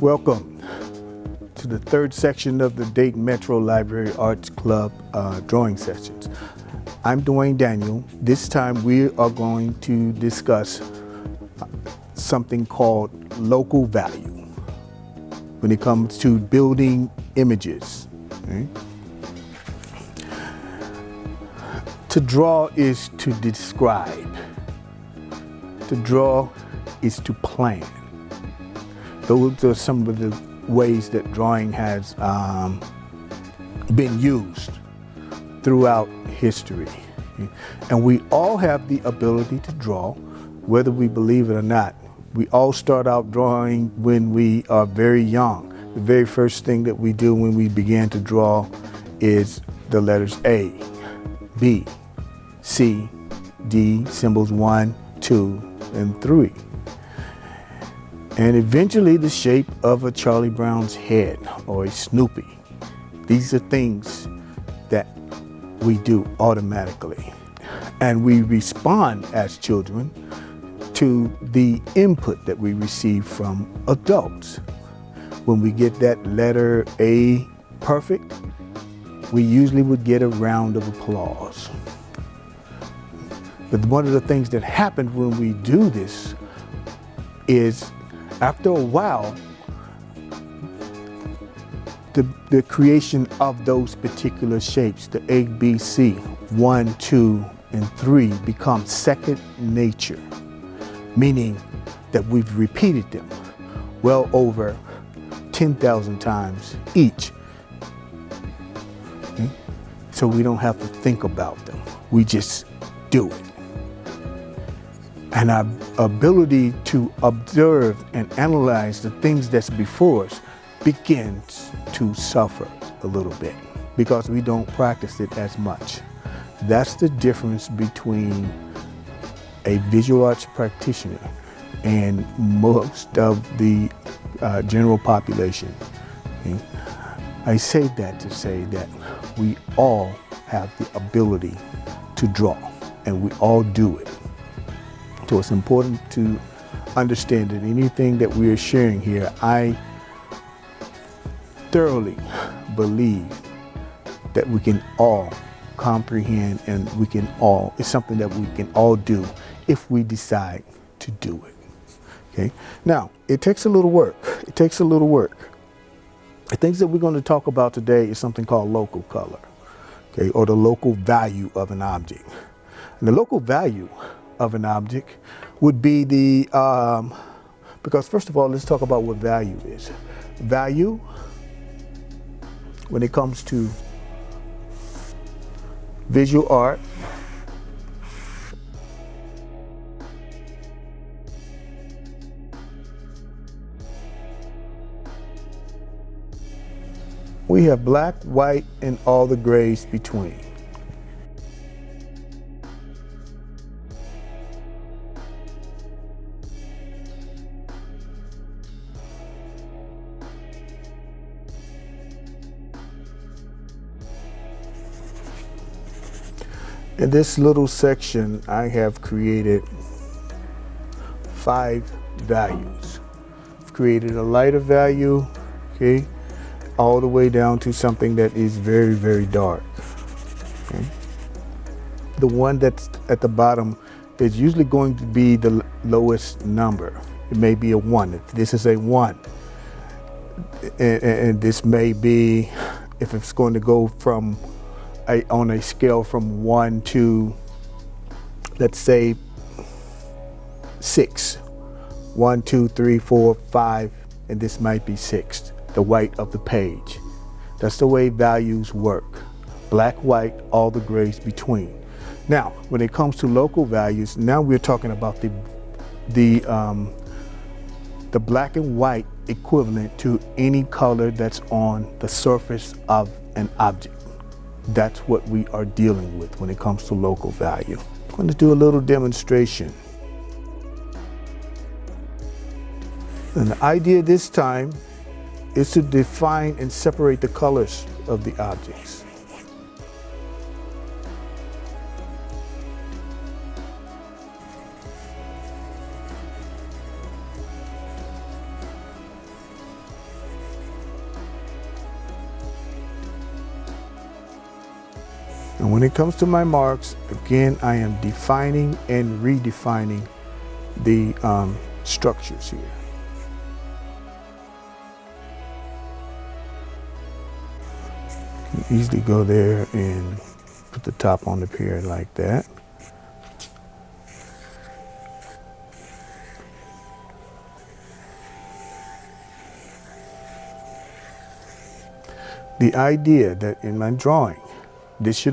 Welcome to the third section of the Dayton Metro Library Arts Club drawing sessions. I'm Dwayne Daniel. This time we are going to discuss something called local value when it comes to building images. Okay? To draw is to describe. To draw is to plan. Those are some of the ways that drawing has been used throughout history. And we all have the ability to draw, whether we believe it or not. We all start out drawing when we are very young. The very first thing that we do when we begin to draw is the letters A, B, C, D, symbols 1, 2, and 3. And eventually the shape of a Charlie Brown's head or a Snoopy. These are things that we do automatically. And we respond as children to the input that we receive from adults. When we get that letter A perfect, we usually would get a round of applause. But one of the things that happens when we do this is after a while, the creation of those particular shapes, the A, B, C, 1, 2, and 3 become second nature, meaning that we've repeated them well over 10,000 times each. Okay? So we don't have to think about them. We just do it. And our ability to observe and analyze the things that's before us begins to suffer a little bit because we don't practice it as much. That's the difference between a visual arts practitioner and most of the general population. Okay? I say that to say that we all have the ability to draw, and we all do it. So it's important to understand that anything that we are sharing here, I thoroughly believe that we can all comprehend, and it's something that we can all do if we decide to do it. Okay. Now, it takes a little work. It takes a little work. The things that we're going to talk about today is something called local color, okay, or the local value of an object. And the local value of an object would be because first of all, let's talk about what value is. Value, when it comes to visual art, we have black, white, and all the grays between. In this little section, I have created 5 values. I've created a lighter value, okay, all the way down to something that is very, very dark. Okay. The one that's at the bottom is usually going to be the lowest number. It may be a 1. If this is a 1, and this may be, if it's going to go from on a scale from 1 to, let's say, 6. 1, 2, 3, 4, 5, and this might be 6, the white of the page. That's the way values work. Black, white, all the grays between. Now, when it comes to local values, now we're talking about the black and white equivalent to any color that's on the surface of an object. That's what we are dealing with when it comes to local value. I'm going to do a little demonstration. And the idea this time is to define and separate the colors of the objects. And when it comes to my marks, again, I am defining and redefining the structures here. You can easily go there and put the top on the pier like that. The idea that in my drawing, this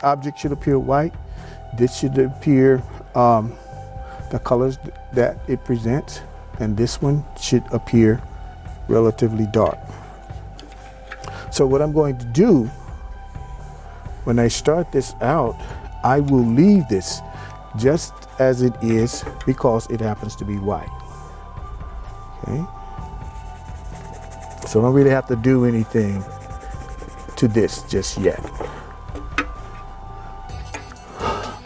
object should appear white, this should appear the colors that it presents, and this one should appear relatively dark. So what I'm going to do, when I start this out, I will leave this just as it is because it happens to be white. Okay? So I don't really have to do anything to this just yet.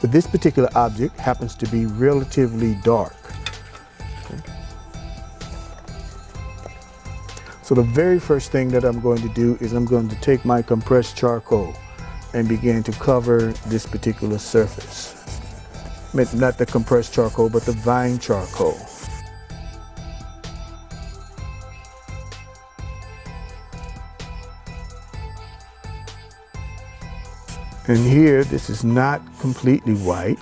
But this particular object happens to be relatively dark. Okay. So the very first thing that I'm going to do is I'm going to take my compressed charcoal and begin to cover this particular surface. Not the compressed charcoal, but the vine charcoal. And here, this is not completely white.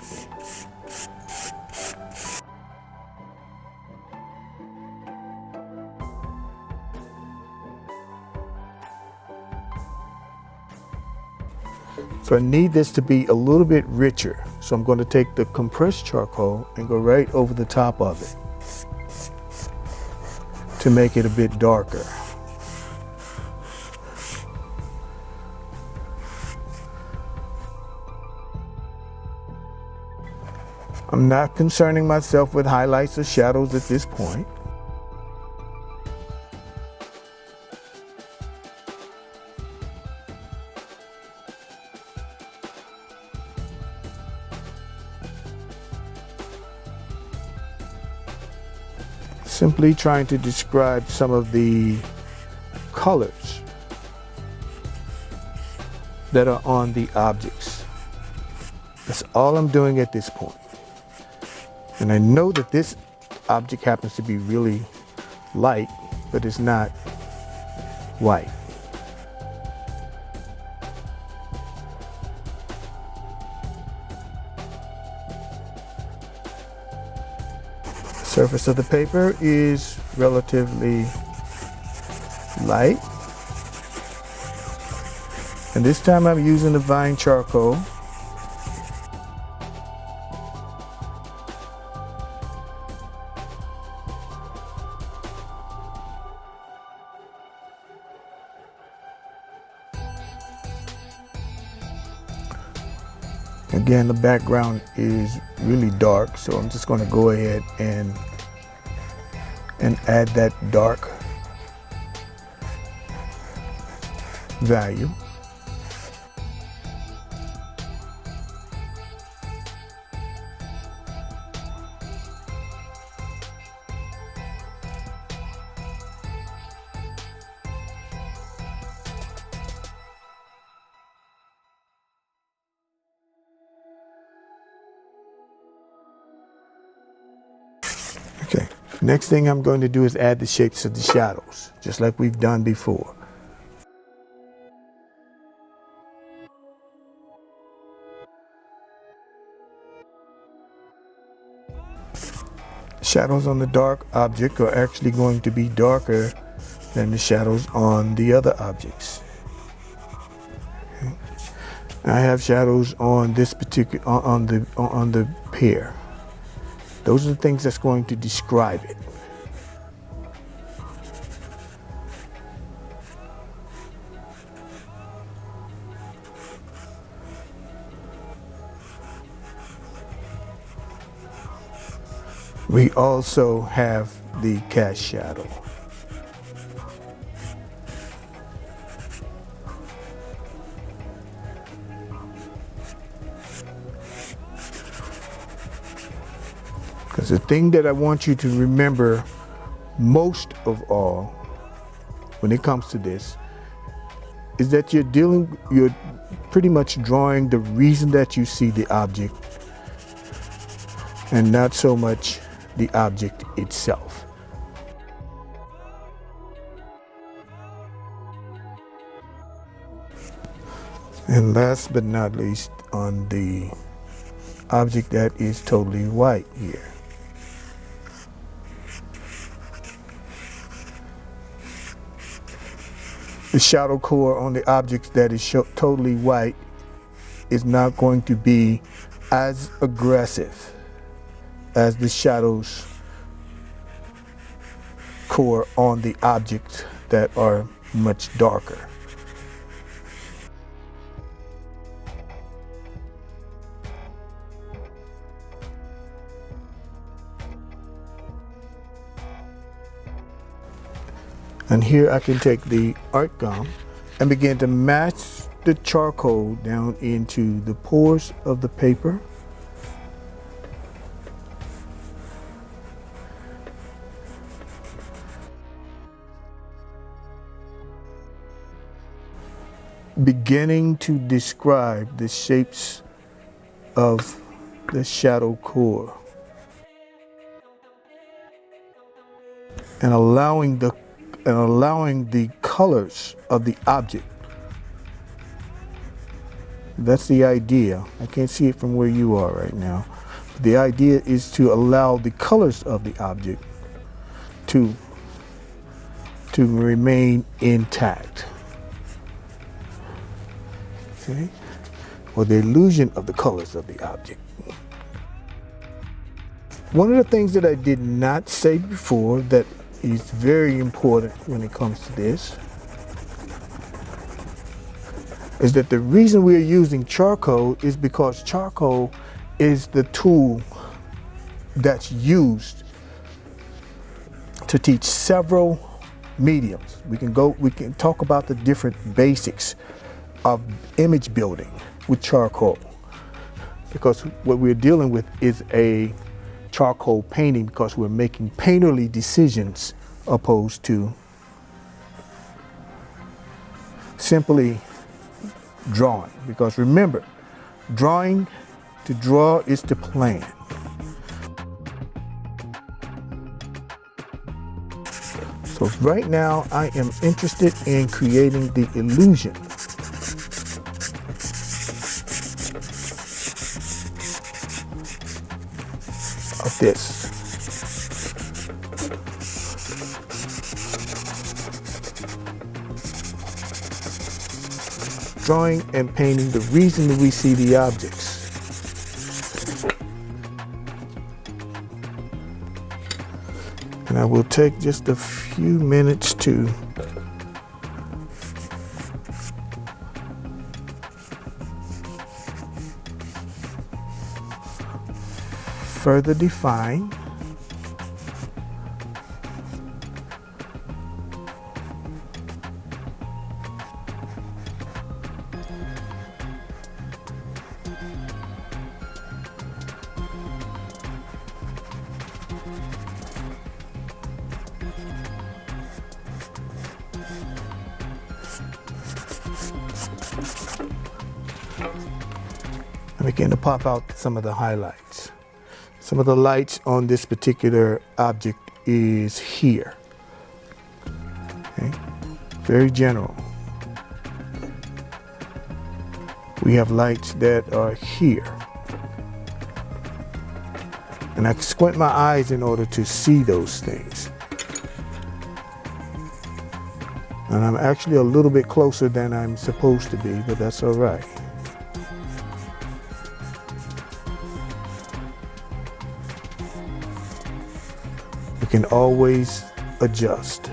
So I need this to be a little bit richer. So I'm going to take the compressed charcoal and go right over the top of it to make it a bit darker. I'm not concerning myself with highlights or shadows at this point. Simply trying to describe some of the colors that are on the objects. That's all I'm doing at this point. And I know that this object happens to be really light, but it's not white. The surface of the paper is relatively light. And this time I'm using the vine charcoal. Again, the background is really dark, so I'm just going to go ahead and add that dark value. Okay, next thing I'm going to do is add the shapes of the shadows, just like we've done before. Shadows on the dark object are actually going to be darker than the shadows on the other objects. Okay. I have shadows on this particular on the pear. Those are the things that's going to describe it. We also have the cast shadow. Because the thing that I want you to remember most of all when it comes to this is that you're pretty much drawing the reason that you see the object and not so much the object itself. And last but not least, on the object that is totally white here. The shadow core on the objects that is totally white is not going to be as aggressive as the shadows core on the objects that are much darker. And here I can take the art gum and begin to match the charcoal down into the pores of the paper. Beginning to describe the shapes of the shadow core and allowing the colors of the object. That's the idea. I can't see it from where you are right now. The idea is to allow the colors of the object to remain intact. Okay? Or the illusion of the colors of the object. One of the things that I did not say before that is very important when it comes to this is that the reason we are using charcoal is because charcoal is the tool that's used to teach several mediums. We can talk about the different basics of image building with charcoal, because what we're dealing with is a charcoal painting, because we're making painterly decisions opposed to simply drawing. Because remember, to draw is to plan. So right now I am interested in creating the illusion of this. Drawing and painting the reason that we see the objects. And I will take just a few minutes to further define and begin to pop out some of the highlights. Some of the lights on this particular object is here. Okay. Very general. We have lights that are here. And I squint my eyes in order to see those things. And I'm actually a little bit closer than I'm supposed to be, but that's all right. We can always adjust.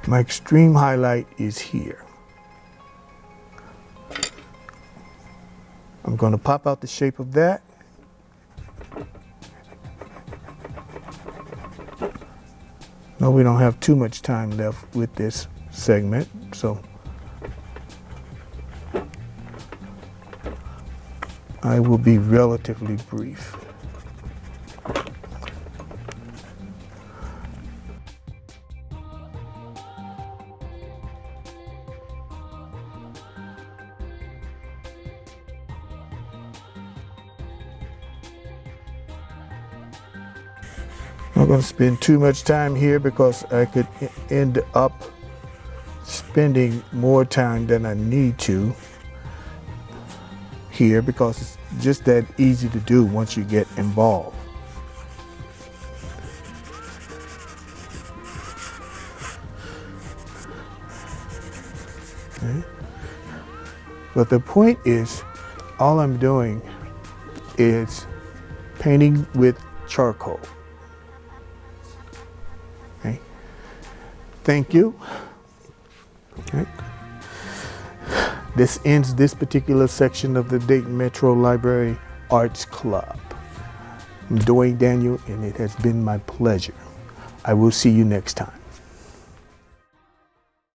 My extreme highlight is here. I'm going to pop out the shape of that. No, we don't have too much time left with this segment, so I will be relatively brief. I'm not going to spend too much time here because I could end up spending more time than I need to here because it's just that easy to do once you get involved. Okay. But the point is, all I'm doing is painting with charcoal. Okay. Thank you. Okay. This ends this particular section of the Dayton Metro Library Arts Club. I'm Dwayne Daniel, and it has been my pleasure. I will see you next time.